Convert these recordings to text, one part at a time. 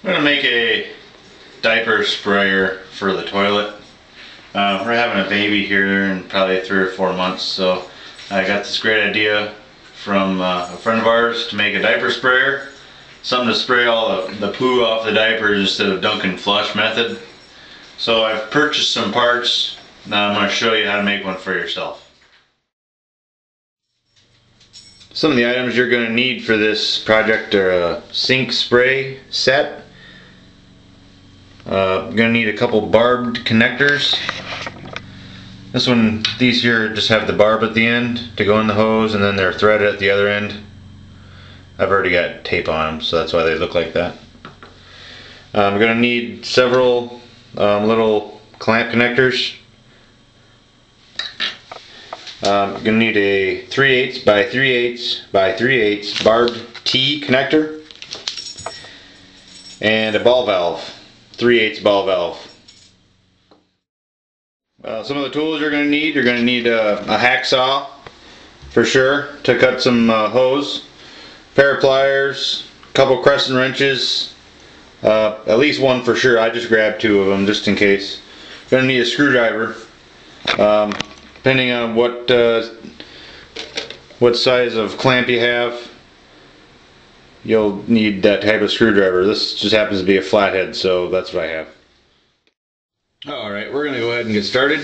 I'm going to make a diaper sprayer for the toilet. We're having a baby here in probably 3 or 4 months, so I got this great idea from a friend of ours to make a diaper sprayer. Something to spray all the poo off the diapers instead of dunk and flush method. So I've purchased some parts. Now I'm going to show you how to make one for yourself. Some of the items you're going to need for this project are a sink spray set. You're going to need a couple barbed connectors. These here just have the barb at the end to go in the hose, and then they're threaded at the other end. I've already got tape on them, so that's why they look like that. We're going to need several little clamp connectors. You're going to need a 3/8 by 3/8 by 3/8 barbed T connector and a ball valve, 3/8 ball valve. Some of the tools you're going to need a hacksaw for sure to cut some hose, a pair of pliers, a couple crescent wrenches, at least one for sure. I just grabbed 2 of them just in case. You're going to need a screwdriver. Depending on what size of clamp you have, you'll need that type of screwdriver. This just happens to be a flathead, so that's what I have. Alright, we're going to go ahead and get started.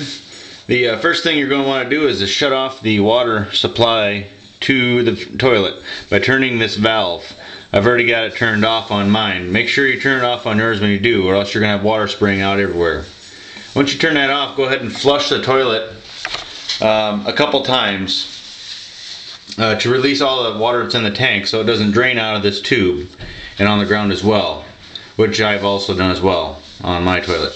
The first thing you're going to want to do is to shut off the water supply to the toilet by turning this valve. I've already got it turned off on mine. Make sure you turn it off on yours when you do, or else you're going to have water spraying out everywhere. Once you turn that off, go ahead and flush the toilet a couple times to release all the water that's in the tank so it doesn't drain out of this tube and on the ground as well, which I've also done as well on my toilet.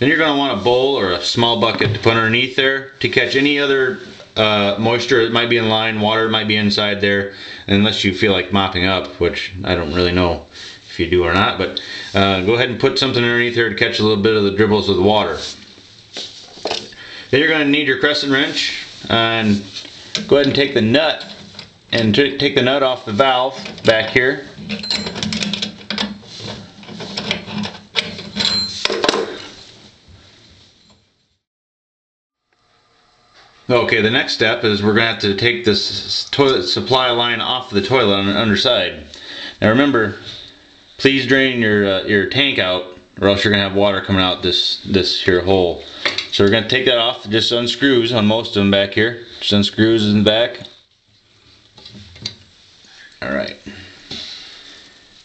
Then you're going to want a bowl or a small bucket to put underneath there to catch any other moisture that might be in line, water might be inside there, unless you feel like mopping up, which I don't really know if you do or not, but go ahead and put something underneath there to catch a little bit of the dribbles of the water. Then you're going to need your crescent wrench, and go ahead and take the nut off the valve back here. Okay, the next step is we're going to have to take this toilet supply line off the toilet on the underside. Now remember, please drain your tank out, or else you're going to have water coming out this here hole. So we're going to take that off. It just unscrews on most of them back here. Just unscrews in the back. Alright.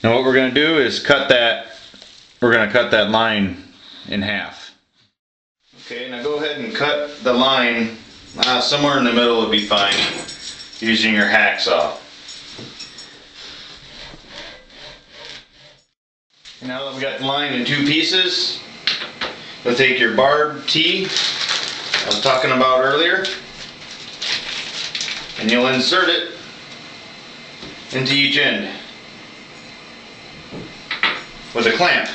Now what we're going to do is we're going to cut that line in half. Okay, now go ahead and cut the line somewhere in the middle would be fine, using your hacksaw. Now that we got the line in 2 pieces, you'll take your barbed T I was talking about earlier, and you'll insert it into each end with a clamp.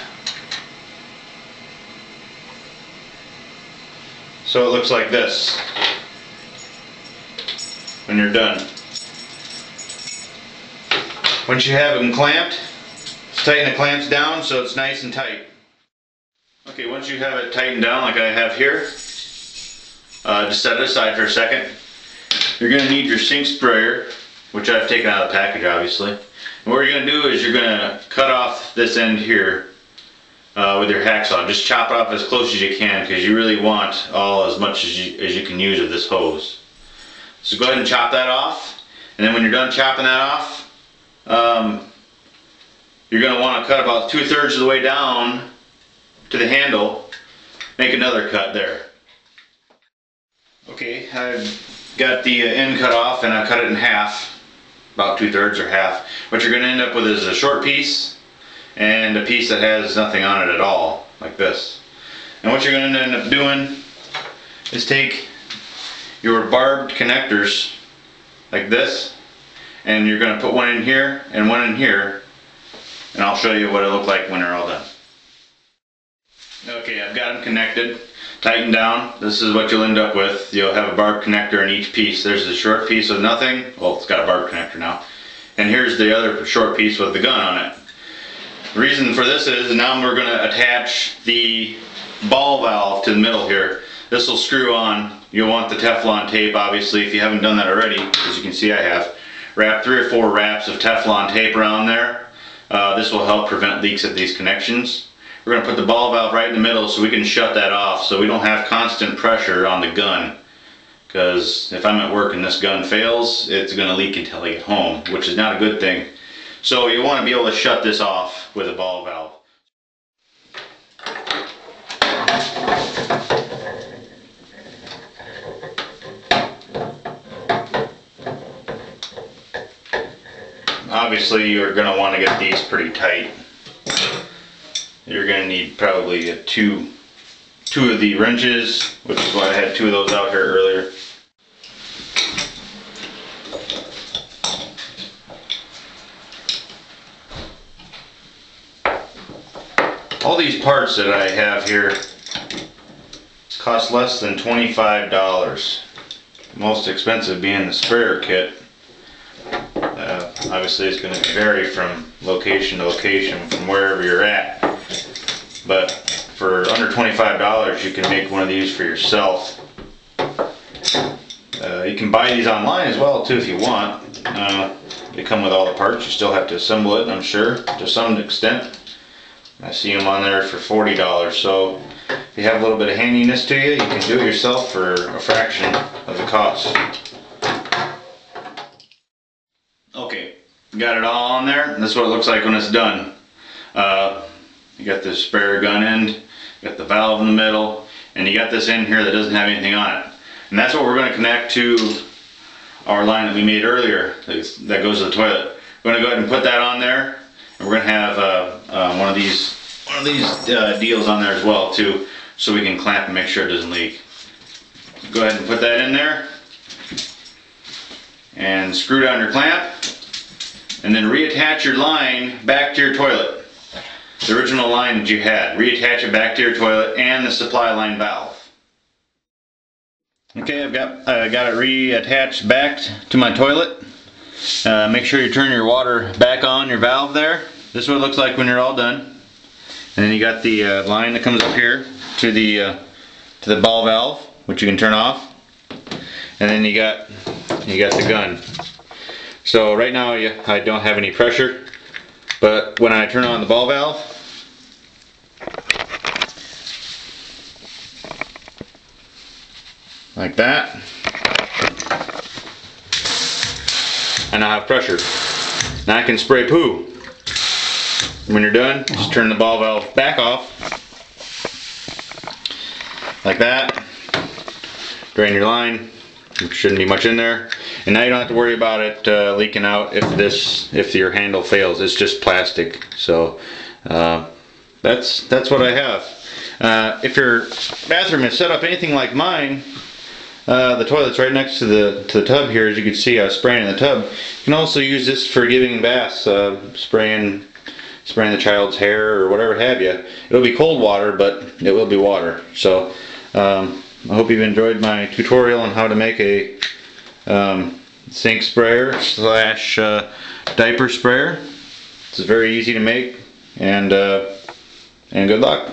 So it looks like this when you're done. Once you have them clamped, just tighten the clamps down so it's nice and tight. Okay, once you have it tightened down like I have here, just set it aside for a second. You're going to need your sink sprayer, which I've taken out of the package obviously. And what you're going to do is you're going to cut off this end here with your hacksaw. Just chop it off as close as you can, because you really want as much as you can use of this hose. So go ahead and chop that off, and then when you're done chopping that off, you're going to want to cut about 2/3 of the way down to the handle. Make another cut there. Okay, I've got the end cut off, and I cut it in half, about 2/3 or half. What you're going to end up with is a short piece and a piece that has nothing on it at all, like this. And what you're going to end up doing is take your barbed connectors like this, and you're going to put one in here and one in here, and I'll show you what it looks like when they're all done. Okay, I've got them connected, tightened down. This is what you'll end up with. You'll have a barbed connector in each piece. There's the short piece with nothing. Well, it's got a barbed connector now. And here's the other short piece with the gun on it. The reason for this is now we're going to attach the ball valve to the middle here. This will screw on. You'll want the Teflon tape, obviously, if you haven't done that already. As you can see, I have. Wrap 3 or 4 wraps of Teflon tape around there. This will help prevent leaks at these connections. We're going to put the ball valve right in the middle so we can shut that off so we don't have constant pressure on the gun. Because if I'm at work and this gun fails, it's going to leak until I get home, which is not a good thing. So you want to be able to shut this off with a ball valve. Obviously you're going to want to get these pretty tight. You're going to need probably two of the wrenches, which is why I had 2 of those out here earlier. All these parts that I have here cost less than $25. Most expensive being the sprayer kit. Obviously it's going to vary from location to location from wherever you're at. But for under $25 you can make one of these for yourself. You can buy these online as well too if you want. They come with all the parts. You still have to assemble it, I'm sure, to some extent. I see them on there for $40, so if you have a little bit of handiness to you, you can do it yourself for a fraction of the cost. Okay, got it all on there, and this is what it looks like when it's done. You got this sprayer gun end, you got the valve in the middle, and you got this end here that doesn't have anything on it. And that's what we're going to connect to our line that we made earlier that goes to the toilet. We're going to go ahead and put that on there. And we're going to have one of these deals on there as well too, so we can clamp and make sure it doesn't leak. Go ahead and put that in there and screw down your clamp, and then reattach your line back to your toilet. The original line that you had, reattach it back to your toilet and the supply line valve. Okay, I've got it reattached back to my toilet. Make sure you turn your water back on your valve there. This is what it looks like when you're all done. And then you got the line that comes up here to the ball valve, which you can turn off. And then you got the gun. So right now I don't have any pressure, but when I turn on the ball valve, like that, and I have pressure. Now I can spray poo. When you're done, just turn the ball valve back off, like that. Drain your line. There shouldn't be much in there, and now you don't have to worry about it leaking out if your handle fails. It's just plastic. So that's what I have. If your bathroom is set up anything like mine, the toilet's right next to the tub here. As you can see, I was spraying in the tub. You can also use this for giving baths, spraying the child's hair or whatever have you. It'll be cold water, but it will be water. So I hope you've enjoyed my tutorial on how to make a sink sprayer slash diaper sprayer. It's very easy to make, and good luck.